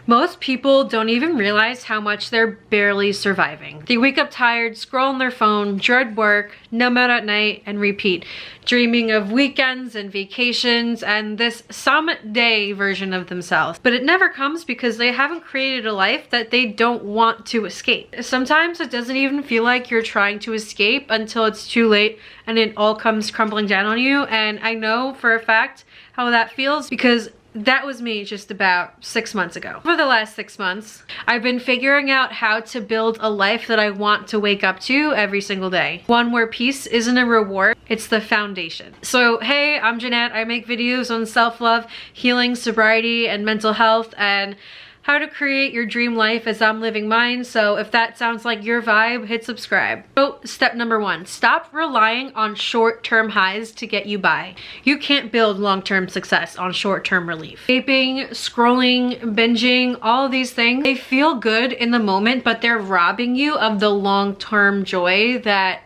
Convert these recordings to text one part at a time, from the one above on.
Most people don't even realize how much they're barely surviving. They wake up tired, scroll on their phone, dread work, numb out at night, and repeat, dreaming of weekends and vacations and this someday version of themselves. But it never comes because they haven't created a life that they don't want to escape. Sometimes it doesn't even feel like you're trying to escape until it's too late and it all comes crumbling down on you. And I know for a fact how that feels because that was me just about 6 months ago. For the last 6 months, I've been figuring out how to build a life that I want to wake up to every single day. One where peace isn't a reward, it's the foundation. So hey, I'm Jeanette. I make videos on self-love, healing, sobriety, and mental health, and how to create your dream life as I'm living mine. So if that sounds like your vibe, hit subscribe. So step number 1, stop relying on short-term highs to get you by. You can't build long-term success on short-term relief. Vaping, scrolling, binging, all of these things, they feel good in the moment, but they're robbing you of the long-term joy that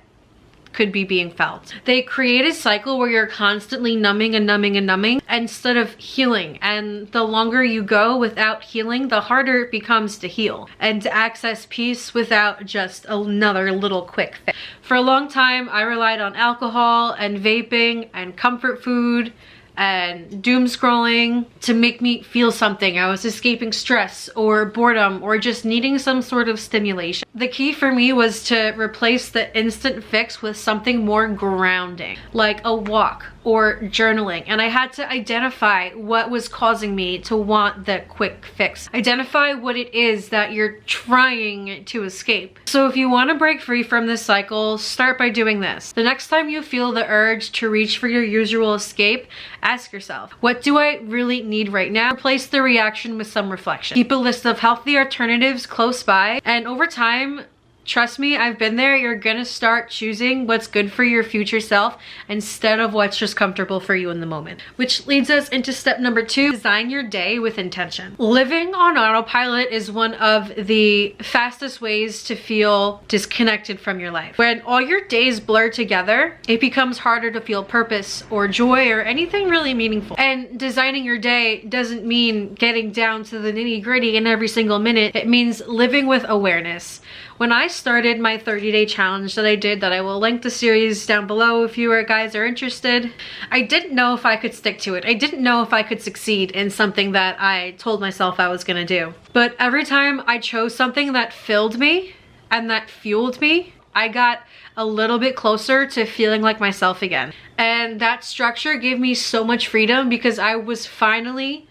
could be being felt. They create a cycle where you're constantly numbing and numbing and numbing instead of healing. And the longer you go without healing, the harder it becomes to heal and to access peace without just another little quick fix. For a long time, I relied on alcohol and vaping and comfort food and doom scrolling to make me feel something. I was escaping stress or boredom or just needing some sort of stimulation. The key for me was to replace the instant fix with something more grounding, like a walk or journaling. And I had to identify what was causing me to want the quick fix. Identify what it is that you're trying to escape. So if you want to break free from this cycle, start by doing this. The next time you feel the urge to reach for your usual escape, ask yourself, what do I really need right now? Replace the reaction with some reflection. Keep a list of healthy alternatives close by, and over time, trust me, I've been there, you're gonna start choosing what's good for your future self instead of what's just comfortable for you in the moment. Which leads us into step number 2, design your day with intention. Living on autopilot is one of the fastest ways to feel disconnected from your life. When all your days blur together, it becomes harder to feel purpose or joy or anything really meaningful. And designing your day doesn't mean getting down to the nitty-gritty in every single minute. It means living with awareness. When I started my 30-day challenge that I did, that I will link the series down below if you guys are interested, I didn't know if I could stick to it. I didn't know if I could succeed in something that I told myself I was gonna do. But every time I chose something that filled me and that fueled me, I got a little bit closer to feeling like myself again. And that structure gave me so much freedom because I was finally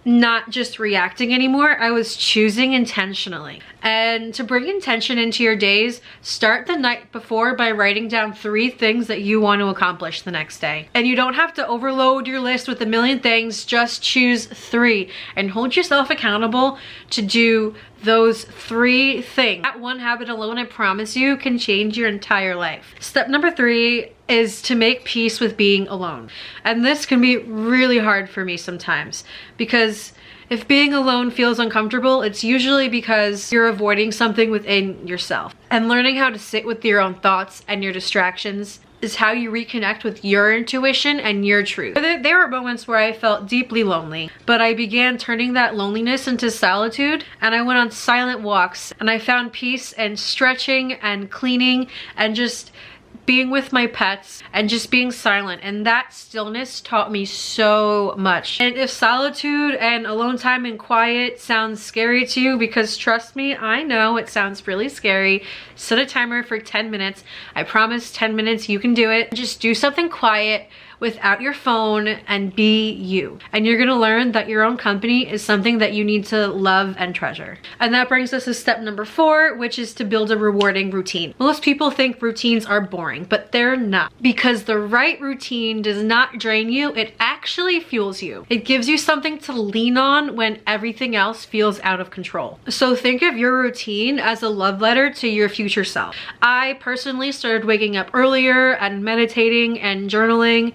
not just reacting anymore, I was choosing intentionally. And to bring intention into your days, start the night before by writing down 3 things that you want to accomplish the next day. And you don't have to overload your list with a million things, just choose 3 and hold yourself accountable to do those 3 things. That one habit alone, I promise you, can change your entire life. Step number 3 is to make peace with being alone. And this can be really hard for me sometimes because if being alone feels uncomfortable, it's usually because you're avoiding something within yourself. And learning how to sit with your own thoughts and your distractions is how you reconnect with your intuition and your truth. There were moments where I felt deeply lonely, but I began turning that loneliness into solitude, and I went on silent walks, and I found peace and stretching and cleaning and just being with my pets and just being silent, and that stillness taught me so much. And if solitude and alone time and quiet sounds scary to you, because trust me, I know it sounds really scary, set a timer for 10 minutes. I promise 10 minutes you can do it. Just do something quiet without your phone and be you. And you're gonna learn that your own company is something that you need to love and treasure. And that brings us to step number 4, which is to build a rewarding routine. Most people think routines are boring, but they're not. Because the right routine does not drain you, it actually fuels you. It gives you something to lean on when everything else feels out of control. So think of your routine as a love letter to your future self. I personally started waking up earlier and meditating and journaling.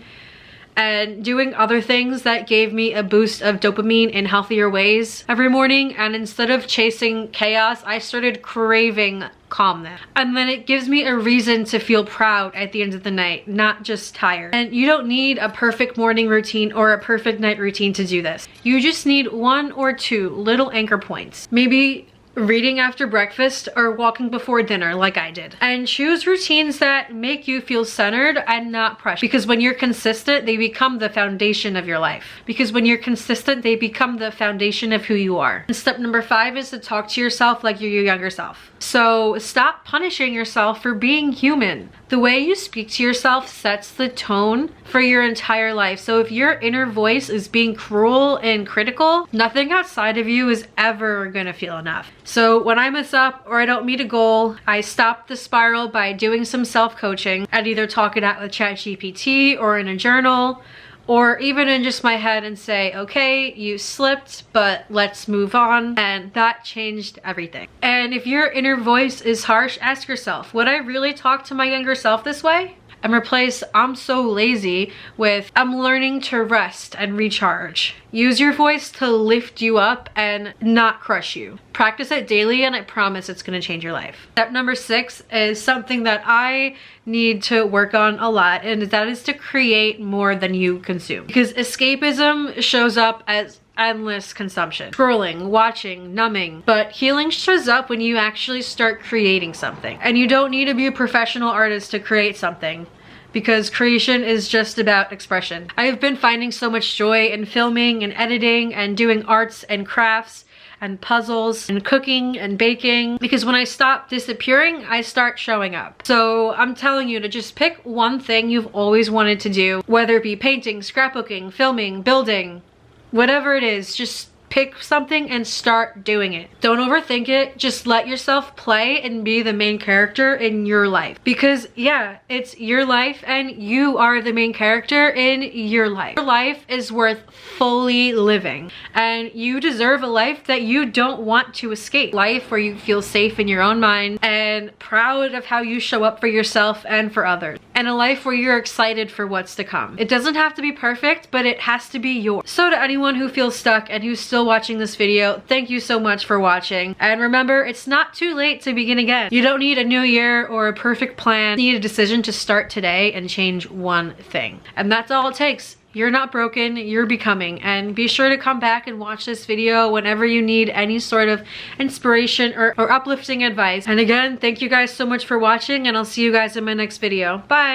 and doing other things that gave me a boost of dopamine in healthier ways every morning. And instead of chasing chaos, I started craving calmness. And then it gives me a reason to feel proud at the end of the night, not just tired. And you don't need a perfect morning routine or a perfect night routine to do this. You just need 1 or 2 little anchor points. Maybe reading after breakfast or walking before dinner like I did. And choose routines that make you feel centered and not pressured. Because when you're consistent, they become the foundation of your life. Because when you're consistent, they become the foundation of who you are. And step number 5 is to talk to yourself like you're your younger self. So stop punishing yourself for being human. The way you speak to yourself sets the tone for your entire life. So if your inner voice is being cruel and critical, nothing outside of you is ever gonna feel enough. So when I mess up or I don't meet a goal, I stop the spiral by doing some self-coaching. I'd either talk it out with ChatGPT or in a journal, or even in just my head and say, okay, you slipped, but let's move on. And that changed everything. And if your inner voice is harsh, ask yourself, would I really talk to my younger self this way? And replace "I'm so lazy" with "I'm learning to rest and recharge." Use your voice to lift you up and not crush you. Practice it daily and I promise it's gonna change your life. Step number 6 is something that I need to work on a lot, and that is to create more than you consume. Because escapism shows up as endless consumption. Scrolling, watching, numbing. But healing shows up when you actually start creating something. And you don't need to be a professional artist to create something, because creation is just about expression. I have been finding so much joy in filming and editing and doing arts and crafts and puzzles and cooking and baking, because when I stop disappearing, I start showing up. So I'm telling you to just pick one thing you've always wanted to do, whether it be painting, scrapbooking, filming, building, whatever it is. Just pick something and start doing it. Don't overthink it. Just let yourself play and be the main character in your life. Because yeah, it's your life and you are the main character in your life. Your life is worth fully living, and you deserve a life that you don't want to escape. Life where you feel safe in your own mind and proud of how you show up for yourself and for others. And a life where you're excited for what's to come. It doesn't have to be perfect, but it has to be yours. So to anyone who feels stuck and who's still watching this video, thank you so much for watching. And remember, it's not too late to begin again. You don't need a new year or a perfect plan. You need a decision to start today and change one thing. And that's all it takes. You're not broken, you're becoming. And be sure to come back and watch this video whenever you need any sort of inspiration or uplifting advice. And again, thank you guys so much for watching, and I'll see you guys in my next video. Bye!